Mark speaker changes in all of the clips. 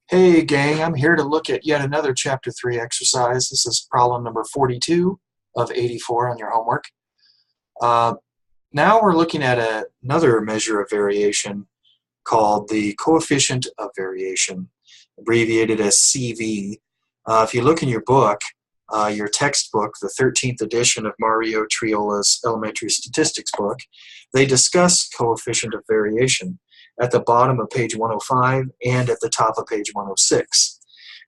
Speaker 1: Hey gang, I'm here to look at yet another Chapter 3 exercise. This is problem number 42 of 84 on your homework. Now we're looking at another measure of variation called the coefficient of variation, abbreviated as CV. If you look in your book, your textbook, the 13th edition of Mario Triola's elementary statistics book, they discuss coefficient of variation at the bottom of page 105 and at the top of page 106.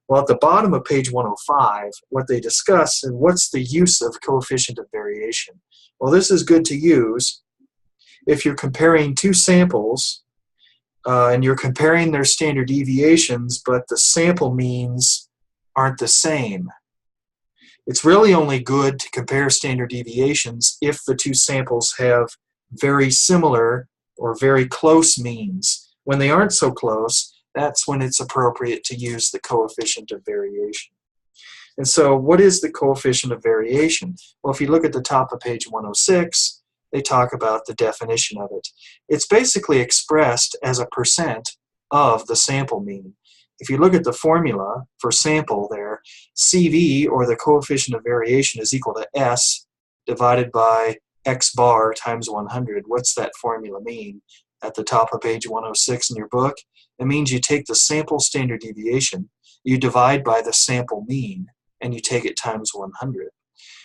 Speaker 1: Well, at the bottom of page 105, what they discuss is what's the use of coefficient of variation. Well, this is good to use if you're comparing two samples and you're comparing their standard deviations, but the sample means aren't the same. It's really only good to compare standard deviations if the two samples have very similar or very close means. When they aren't so close, that's when it's appropriate to use the coefficient of variation. And so what is the coefficient of variation? Well, if you look at the top of page 106, they talk about the definition of it. It's basically expressed as a percent of the sample mean. If you look at the formula for sample there, CV, or the coefficient of variation, is equal to S divided by X bar times 100. What's that formula mean? At the top of page 106 in your book, it means you take the sample standard deviation, you divide by the sample mean, and you take it times 100.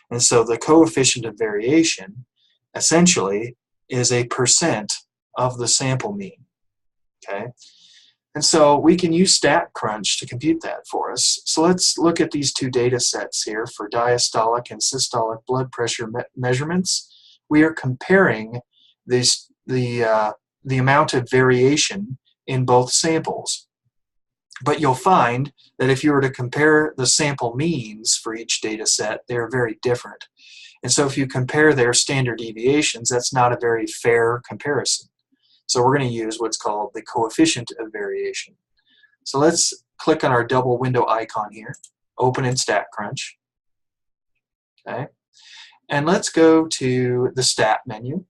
Speaker 1: And so the coefficient of variation essentially is a percent of the sample mean. Okay? And so we can use StatCrunch to compute that for us. So let's look at these two data sets here for diastolic and systolic blood pressure measurements. We are comparing the amount of variation in both samples. But you'll find that if you were to compare the sample means for each data set, they're very different. And so if you compare their standard deviations, that's not a very fair comparison. So we're going to use what's called the coefficient of variation. So let's click on our double window icon here, open in StatCrunch. Okay. And let's go to the Stat menu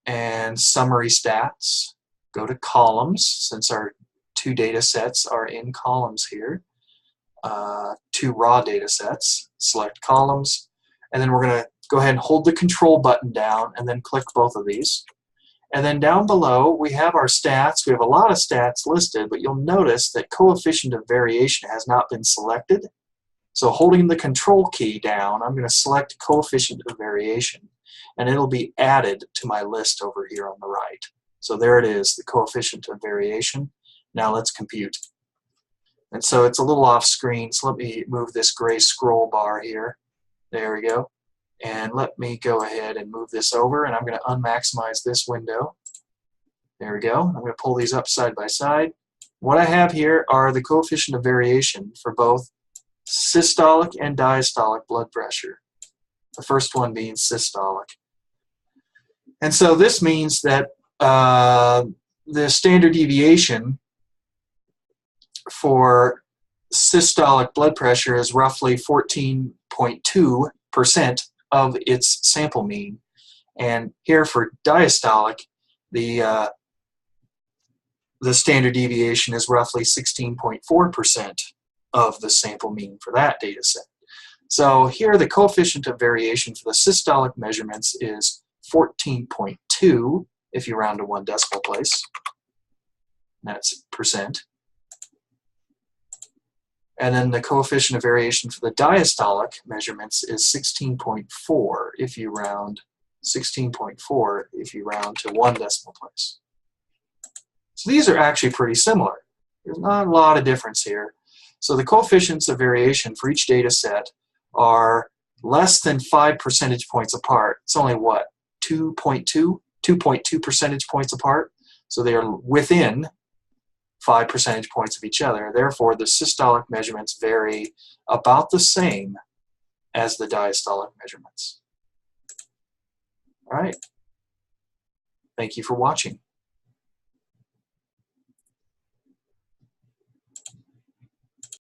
Speaker 1: and Summary Stats. Go to Columns, since our two data sets are in columns here. Two raw data sets. Select Columns, and then we're going to go ahead and hold the Control button down and then click both of these. And then down below, we have our stats. We have a lot of stats listed, but you'll notice that coefficient of variation has not been selected. So holding the Control key down, I'm going to select coefficient of variation, and it'll be added to my list over here on the right. So there it is, the coefficient of variation. Now let's compute. And so it's a little off screen, so let me move this gray scroll bar here. There we go. And let me go ahead and move this over, and I'm going to unmaximize this window. There we go. I'm going to pull these up side by side. What I have here are the coefficient of variation for both systolic and diastolic blood pressure. The first one being systolic. And so this means that the standard deviation for systolic blood pressure is roughly 14.2% of its sample mean. And here for diastolic, the standard deviation is roughly 16.4% of the sample mean for that data set. So here the coefficient of variation for the systolic measurements is 14.2 if you round to one decimal place. That's percent. And then the coefficient of variation for the diastolic measurements is 16.4 if you round 16.4 if you round to one decimal place. So these are actually pretty similar. There's not a lot of difference here. So the coefficients of variation for each data set are less than 5 percentage points apart. It's only what, 2.2 percentage points apart. So they are within 5 percentage points of each other. Therefore, the systolic measurements vary about the same as the diastolic measurements. All right. Thank you for watching.